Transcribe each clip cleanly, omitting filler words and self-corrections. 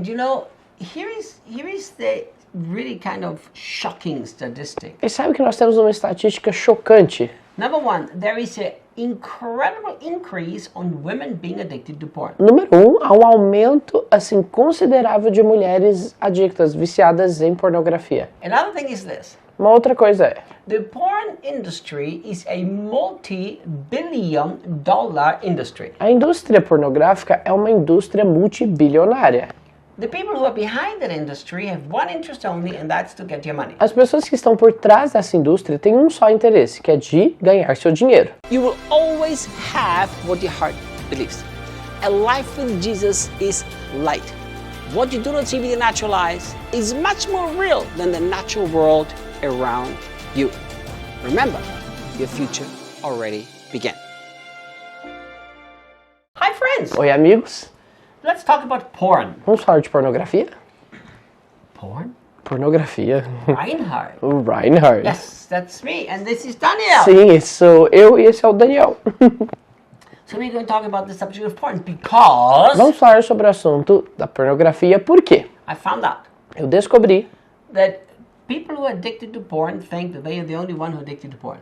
And you know, here is the really kind of shocking statistic. E sabe que nós temos uma estatística chocante? Number one, there is an incredible increase on women being addicted to porn. Número 1, há um aumento assim considerável de mulheres adictas, viciadas em pornografia. Another thing is this. Uma outra coisa é, The porn industry is a multi-billion dollar industry. a indústria pornográfica é uma indústria multibilionária. The people who are behind that industry have one interest only, and that's to get your money. As pessoas que estão por trás dessa indústria têm um só interesse, que é de ganhar seu dinheiro. You will always have what your heart believes. A life with Jesus is light. What you do not see with your natural eyes is much more real than the natural world around you. Remember, your future already began. Hi friends, Oi, amigos. let's talk about porn. Vamos falar de pornografia? Porn? Pornografia. Reinhard. O Reinhard. Yes, that's me, and this is Daniel. Sim, esse sou eu e esse é o Daniel. So we're going to talk about the subject of porn because Vamos falar sobre o assunto da pornografia, por quê? I found out Eu descobri that people who are addicted to porn think that they are the only one who are addicted to porn.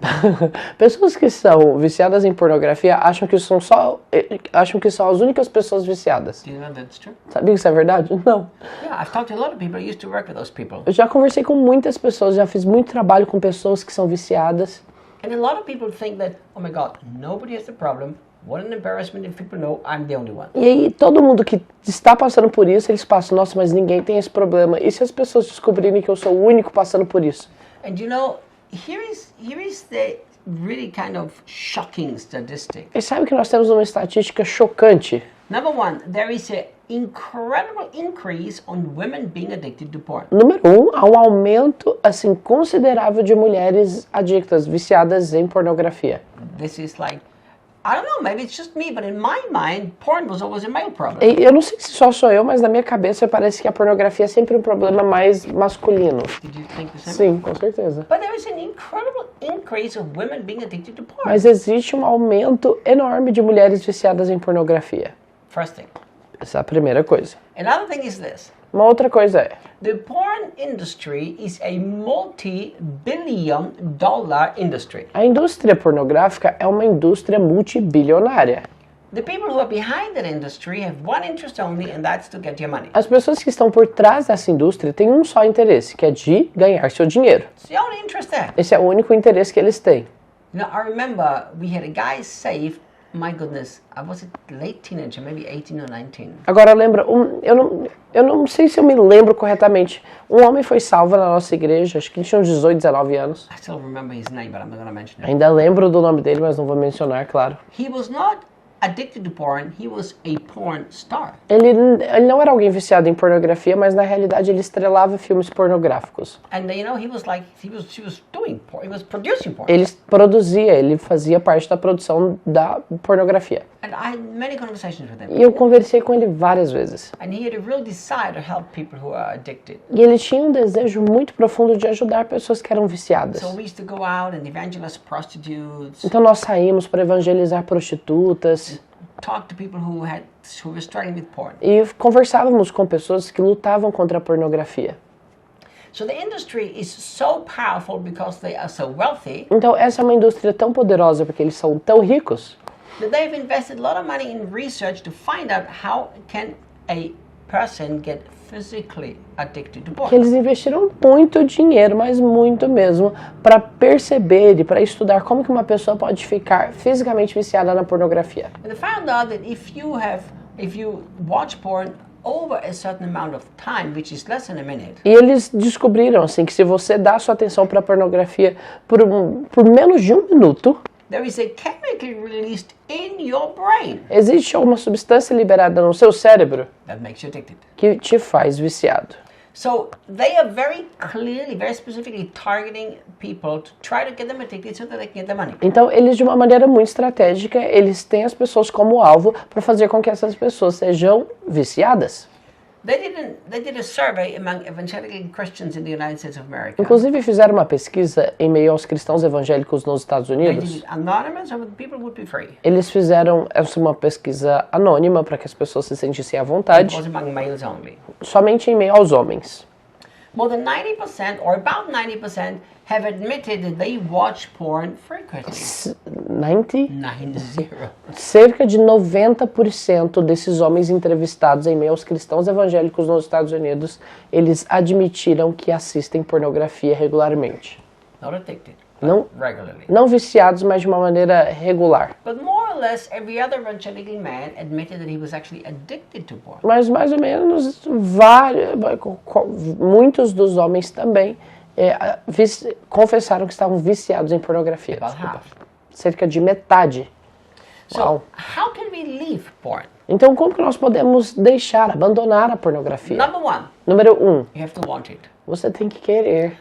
pessoas que são viciadas em pornografia acham que são as únicas pessoas viciadas. Do you know that's true? Sabia que isso é verdade? Não. Yeah, I've talked to a lot of people. I used to work with those people. Eu já conversei com muitas pessoas, já fiz muito trabalho com pessoas que são viciadas. And a lot of people think that, oh my God, nobody has the problem. What an embarrassment if people know I'm the only one. E aí todo mundo que está passando por isso, eles passam, nossa, mas ninguém tem esse problema. E se as pessoas descobrirem que eu sou o único passando por isso? And you know, here is the really kind of shocking statistic. E sabe que nós temos uma estatística chocante? Number one, there is an incredible increase on women being addicted to porn. Número 1, há um aumento assim considerável de mulheres adictas, viciadas em pornografia. This is like, I don't know, maybe it's just me, but in my mind, porn was always a male problem. E eu não sei se só sou eu, mas na minha cabeça parece que a pornografia é sempre um problema mais masculino. Did you think the same? Sim, com certeza. But there is an incredible increase of women being addicted to porn. Mas existe um aumento enorme de mulheres viciadas em pornografia. First thing. Essa é a primeira coisa. Another thing is this. Uma outra coisa é, The porn industry is a multi-billion dollar industry. a indústria pornográfica é uma indústria multibilionária. The people who are behind that industry have one interest only, and that's to get your money. As pessoas que estão por trás dessa indústria têm um só interesse, que é de ganhar seu dinheiro. It's the only interest there. Esse é o único interesse que eles têm. You know, I remember we had a guy saved, my goodness, I was a late teenager, maybe 18 or 19. Agora lembra, eu não sei se eu me lembro corretamente. Um homem foi salvo na nossa igreja, acho que ele tinha uns 18, 19 anos. I still remember his name, but I'm not going to mention it. Ainda lembro do nome dele, mas não vou mencionar, claro. He was not addicted to porn, he was a porn star. Ele não era alguém viciado em pornografia, mas na realidade ele estrelava filmes pornográficos. And you know, he was doing porn, he was producing porn. Ele fazia parte da produção da pornografia. And I had many conversations with him. E eu conversei com ele várias vezes. And he had a real desire to help people who are addicted. E ele tinha um desejo muito profundo de ajudar pessoas que eram viciadas. So we used to go out and evangelize prostitutes, Então nós saímos para evangelizar prostitutas talk to people who were struggling with porn. e conversávamos com pessoas que lutavam contra a pornografia. So the industry is so powerful because they are so wealthy Então essa é uma indústria tão poderosa porque eles são tão ricos that they've invested a lot of money in research to find out how can a person get physically addicted to que porn. eles investiram muito dinheiro, mas muito mesmo, para perceber e para estudar como que uma pessoa pode ficar fisicamente viciada na pornografia. And they found out that if you watch porn over a certain amount of time, which is less than a minute, E eles descobriram assim que se você dá sua atenção para a pornografia por menos de um minuto, there is a chemical released in your brain existe uma substância liberada no seu cérebro that makes you addicted. que te faz viciado. So they are very clearly, very specifically targeting people to try to get them addicted so that they can get the money. Então, eles de uma maneira muito estratégica, eles têm as pessoas como alvo para fazer com que essas pessoas sejam viciadas. They did a survey among evangelical Christians in the United States of America. Inclusive fizeram uma pesquisa em meio aos cristãos evangélicos nos Estados They did Unidos. it anonymous, so that people would be free. Eles fizeram uma pesquisa anônima para que as pessoas se sentissem à It vontade, was among males only. somente em meio aos homens. More than 90%, or about 90%, have admitted that they watch porn frequently. 90? 90. Cerca de 90% desses homens entrevistados em meio aos cristãos evangélicos nos Estados Unidos, eles admitiram que assistem pornografia regularmente. Not addicted, Não, regularly. não viciados, mas de uma maneira regular. But more or less, every other evangelical man admitted that he was actually addicted to porn. Mas mais ou menos muitos dos homens também confessaram que estavam viciados em pornografia. About half. Cerca de metade. So, Uau. how can we leave porn? Então, como que nós podemos abandonar a pornografia? Number one, Número 1, you have to want it. você tem que querer.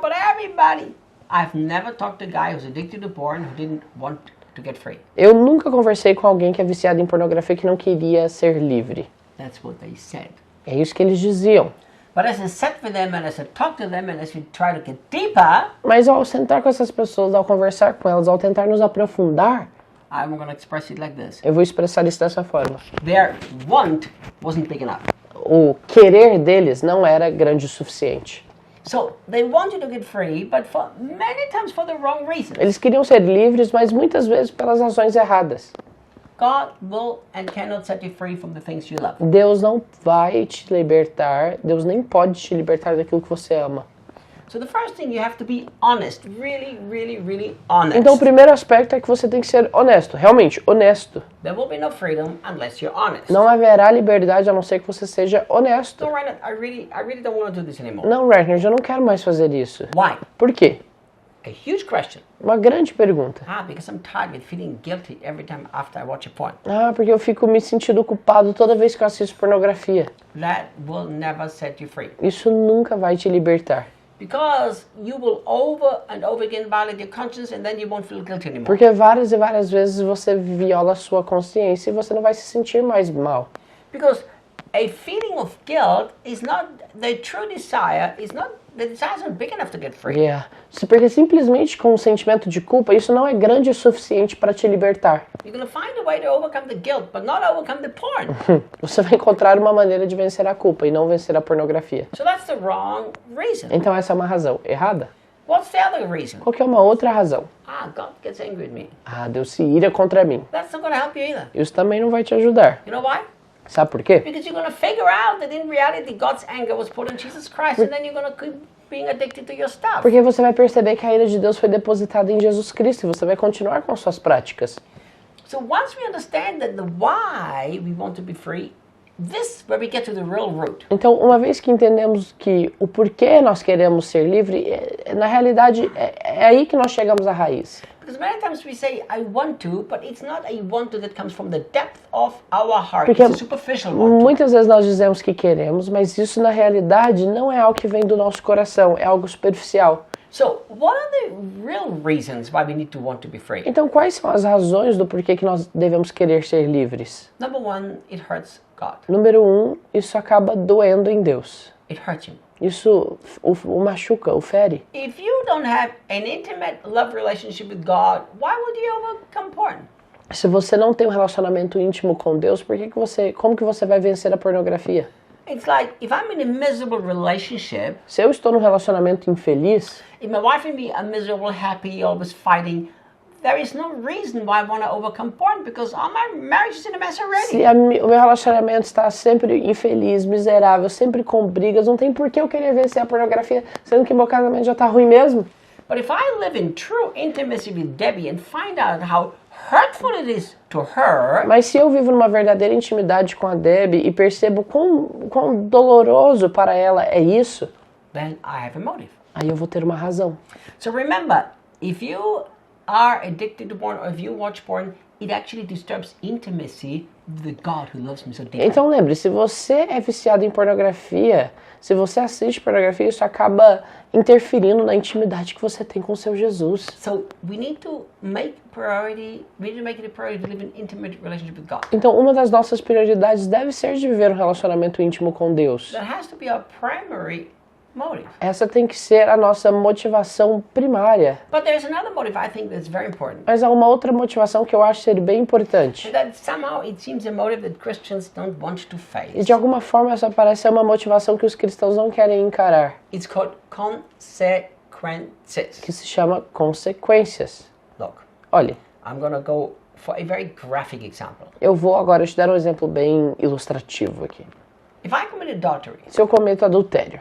But everybody. I've never talked to a guy who's addicted to porn who didn't want to get free. Eu nunca conversei com alguém que é viciado em pornografia que não queria ser livre. That's what they said. É isso que eles diziam. But as I sat with them and as I talked to them and as we try to get deeper, Mas ao sentar com essas pessoas, ao conversar com elas, ao tentar nos aprofundar, I'm going to express it like this. eu vou expressar isso dessa forma. Their want wasn't big enough. O querer deles não era grande o suficiente. So they wanted to get free, but for many times for the wrong reasons. Eles queriam ser livres, mas muitas vezes pelas razões erradas. God will and cannot set you free from the things you love. Deus não vai te libertar, Deus nem pode te libertar daquilo que você ama. So the first thing, you have to be honest, really, really, really honest. Então o primeiro aspecto é que você tem que ser honesto, realmente honesto. There will be no freedom unless you're honest. Não haverá liberdade a não ser que você seja honesto. So Reinhard, I really don't want to do this anymore. Não, Reiner, eu não quero mais fazer isso. Why? Por quê? A huge question. Uma grande pergunta. Because I'm tired of feeling guilty every time after I watch a porn. Porque eu fico me sentindo culpado toda vez que eu assisto pornografia. That will never set you free. Isso nunca vai te libertar. Because you will over and over again violate your conscience and then you won't feel guilty anymore. Porque várias e várias vezes você viola a sua consciência e você não vai se sentir mais mal. Because a feeling of guilt is not the true desire, the desire isn't big enough to get free. Porque simplesmente com um sentimento de culpa, isso não é grande o suficiente para te libertar. You're going to find a way to overcome the guilt, but not overcome the porn. Você vai encontrar uma maneira de vencer a culpa e não vencer a pornografia. So that's the wrong reason. Então essa é uma razão errada. What's the other reason? Qual que é uma outra razão? God gets angry with me. Deus se ira contra mim. That's not going to help you either. Isso também não vai te ajudar. You know why? Sabe por quê? Because you're going to figure out that in reality God's anger was put on Jesus Christ and then you're going to keep being addicted to your stuff. Porque você vai perceber que a ira de Deus foi depositada em Jesus Cristo e você vai continuar com suas práticas. So once we understand that the why we want to be free, this is where we get to the real root. Então, uma vez que entendemos que o porquê nós queremos ser livres, na realidade é aí que nós chegamos à raiz. Because many times we say, I want to, but it's not a want to that comes from the depth of our heart. Porque It's a superficial want to. muitas vezes nós dizemos que queremos, mas isso na realidade não é algo que vem do nosso coração, é algo superficial. So what are the real reasons why we need to want to be free? Então, quais são as razões do porquê que nós devemos querer ser livres? Number one, it hurts God. Número 1, isso acaba doendo em Deus. It hurts Him. Isso o machuca, o fere. If you don't have an intimate love relationship with God, why would you overcome porn? Se você não tem um relacionamento íntimo com Deus, como que você vai vencer a pornografia? It's like if I'm in a miserable relationship, Se eu estou num relacionamento infeliz, if my wife and me are miserable, happy, always fighting, there is no reason why I want to overcome porn because our marriage is in a mess already. se o meu relacionamento está sempre infeliz, miserável, sempre com brigas, não tem por que eu querer vencer a pornografia, sendo que meu casamento já está ruim mesmo. But if I live in true intimacy with Debbie and find out how hurtful it is to her, Mas se eu vivo numa verdadeira intimidade com a Debbie e percebo quão doloroso para ela é isso, then I have a motive. aí eu vou ter uma razão. So remember, if you are addicted to porn or if you watch porn, it actually disturbs intimacy with the God who loves me so deeply. Então lembre, se você é viciado em pornografia, se você assiste pornografia, isso acaba interferindo na intimidade que você tem com o seu Jesus. So we need to make it a priority to live an intimate relationship with God. Então uma das nossas prioridades deve ser de viver um relacionamento íntimo com Deus. That has to be our primary motive. Essa tem que ser a nossa motivação primária. But there's another motive I think that's very important. Mas há uma outra motivação que eu acho ser bem importante. That somehow it seems a motive that Christians don't want to face. E de alguma forma essa parece ser uma motivação que os cristãos não querem encarar, It's called consequences. que se chama consequências. Look, Olhe, I'm gonna go for a very graphic example. eu vou agora te dar um exemplo bem ilustrativo aqui. If I commit adultery, Se eu cometo adultério,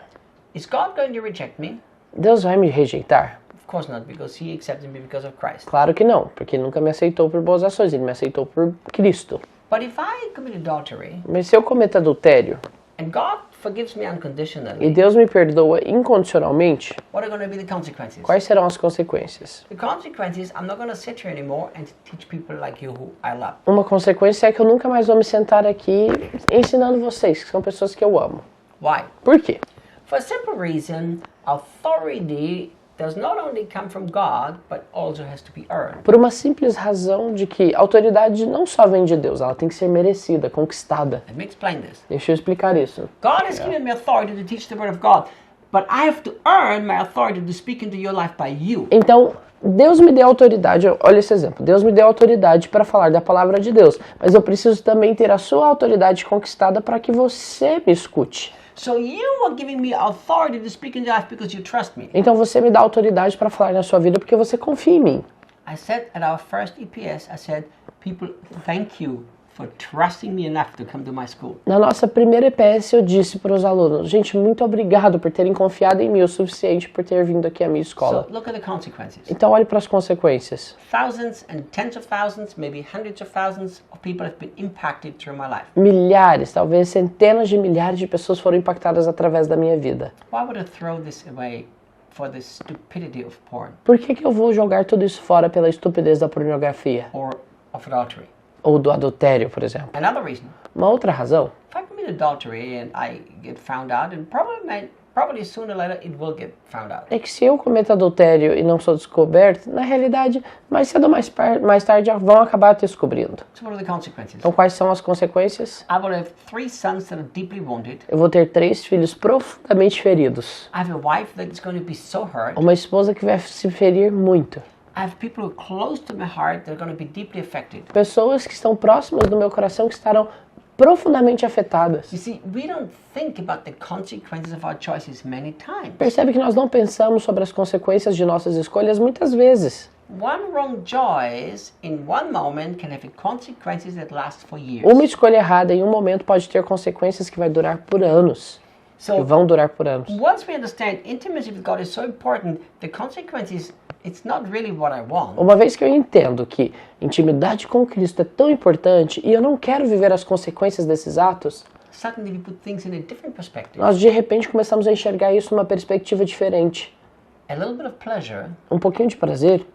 is God going to reject me? Deus vai me rejeitar? Of course not, because He accepted me because of Christ. Claro que não, porque Ele nunca me aceitou por boas ações, Ele me aceitou por Cristo. But if I commit adultery Mas se eu cometo adultério and God forgives me e unconditionally, Deus me perdoa incondicionalmente, what are going to be the consequences? quais serão as consequências? The consequences, I'm not going to sit here anymore and teach people like you who I love. Uma consequência é que eu nunca mais vou me sentar aqui ensinando vocês, que são pessoas que eu amo. Why? Por quê? For a simple reason, authority does not only come from God, but also has to be earned. Por uma simples razão de que a autoridade não só vem de Deus, ela tem que ser merecida, conquistada. Let me explain this. Deixa eu explicar isso. God has given me authority to teach the word of God, but I have to earn my authority to speak into your life by you. Então, Deus me deu autoridade, olha esse exemplo, Deus me deu autoridade para falar da palavra de Deus, mas eu preciso também ter a sua autoridade conquistada para que você me escute. So you are giving me authority to speak into your life because you trust me. Então você me dá autoridade para falar na sua vida porque você confia em mim. I said at our first EPS, I said, people, thank you for trusting me enough to come to my school. Na nossa primeira EPS eu disse para os alunos, gente, muito obrigado por terem confiado em mim o suficiente por ter vindo aqui à minha escola. So look at the consequences. Então olhe para as consequências. Thousands and tens of thousands, maybe hundreds of thousands of people have been impacted through my life. Milhares, talvez centenas de milhares de pessoas foram impactadas através da minha vida. Why would I throw this away for the stupidity of porn Por que eu vou jogar tudo isso fora pela estupidez da pornografia? or of adultery? Ou do adultério, por exemplo? Another reason, Uma outra razão if I commit adultery and I get found out, and probably sooner or later it will get found out. é que se eu cometo adultério e não sou descoberto, na realidade, mais cedo ou mais tarde vão acabar descobrindo. So what are the consequences? Então quais são as consequências? I will have 3 sons that are deeply wounded. Eu vou ter 3 filhos profundamente feridos. I have a wife that is going to be so hurt. Uma esposa que vai se ferir muito. I have people who are close to my heart that are going to be deeply affected. Pessoas que estão próximas do meu coração que estarão profundamente afetadas. You see, we don't think about the consequences of our choices many times. Percebe que nós não pensamos sobre as consequências de nossas escolhas muitas vezes. One wrong choice in one moment can have consequences that last for years. Uma escolha errada em um momento pode ter consequências que vai durar por anos. Que So vão durar por anos. once we understand intimacy with God is so important, the consequences, it's not really what I want. Uma vez que eu entendo que intimidade com Cristo é tão importante e eu não quero viver as consequências desses atos, Suddenly we put things in a different perspective. nós de repente começamos a enxergar isso numa perspectiva diferente. A little bit of pleasure Um pouquinho de prazer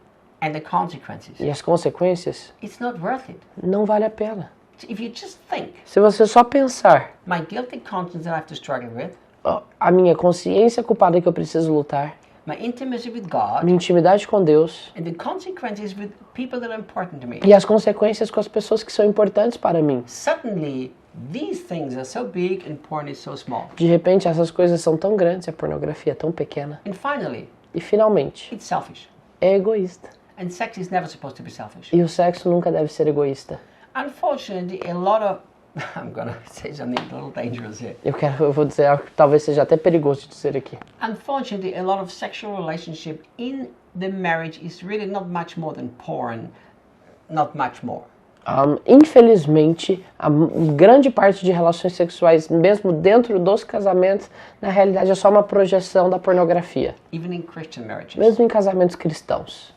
and the consequences. e as consequências It's not worth it. não vale a pena. If you just think, Se você só pensar, my guilty conscience that I have to struggle with, ó, a minha consciência culpada que eu preciso lutar, my intimacy with God, minha intimidade com Deus and the consequences with people that are important to me. e as consequências com as pessoas que são importantes para mim. Suddenly, these things are so big and porn is so small. De repente essas coisas são tão grandes e a pornografia é tão pequena. And finally, E finalmente, it's selfish. é egoísta. And sex is never supposed to be selfish. E o sexo nunca deve ser egoísta. Unfortunately, a lot of I'm gonna say something a little dangerous here. Eu vou dizer algo que talvez seja até perigoso de dizer aqui. Unfortunately, a lot of sexual relationship in the marriage is really not much more than porn, not much more. Infelizmente, a grande parte de relações sexuais, mesmo dentro dos casamentos, na realidade é só uma projeção da pornografia. Even in Christian marriages. Mesmo em casamentos cristãos.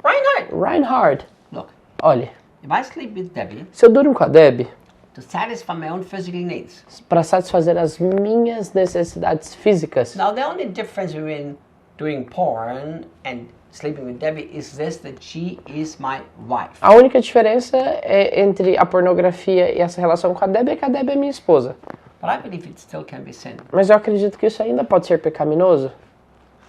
Reinhard, Reinhard, look, olha, if I sleep with Debbie se eu durmo com a Debbie to satisfy my own physical needs, para satisfazer as minhas necessidades físicas, now the only difference between doing porn and sleeping with Debbie is this, that she is my wife. A única diferença entre a pornografia e essa relação com a Debbie é que a Debbie é minha esposa. But I believe it still can be sin. Mas eu acredito que isso ainda pode ser pecaminoso.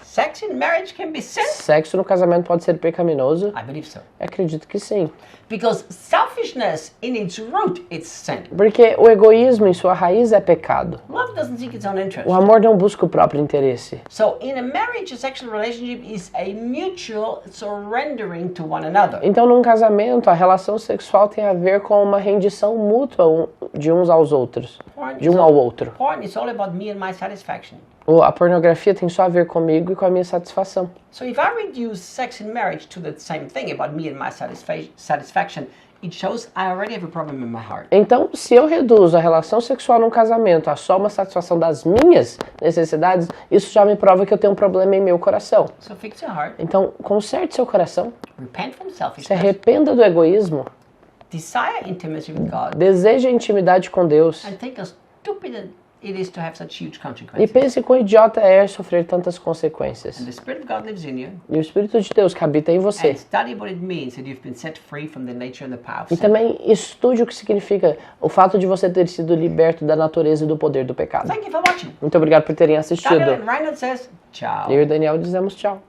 Sex in marriage can be sin? Sexo no casamento pode ser pecaminoso? I believe so. Eu acredito que sim. Because selfishness in its root is sin. Porque o egoísmo em sua raiz é pecado. Love doesn't seek its own interest. O amor não busca o próprio interesse. So in a marriage, a sexual relationship is a mutual surrendering to one another. Então, num casamento, a relação sexual tem a ver com uma rendição mútua de uns aos outros, de um ao outro. Porn is all about me and my satisfaction. A pornografia tem só a ver comigo e com a minha satisfação. So if I reduce sex in marriage to the same thing about me and my satisfaction, it shows I already have a problem in my heart. Então, se eu reduzo a relação sexual num casamento a só uma satisfação das minhas necessidades, isso já me prova que eu tenho um problema em meu coração. So fix your heart, Então, conserte seu coração, repent from se selfishness, arrependa do egoísmo, desire intimacy with God, deseje a intimidade com Deus and think how stupid it is to have such huge e consequences. pense quão idiota é sofrer tantas consequências. And the Spirit of God lives in you, E o Espírito de Deus que habita em você. and study what it means that you've been set free from the nature and the power of E sin. também estude o que significa o fato de você ter sido liberto da natureza e do poder do pecado. Thank you for watching. Muito obrigado por terem assistido. Daniel and Reinhard says, ciao. Eu e o Daniel dizemos tchau.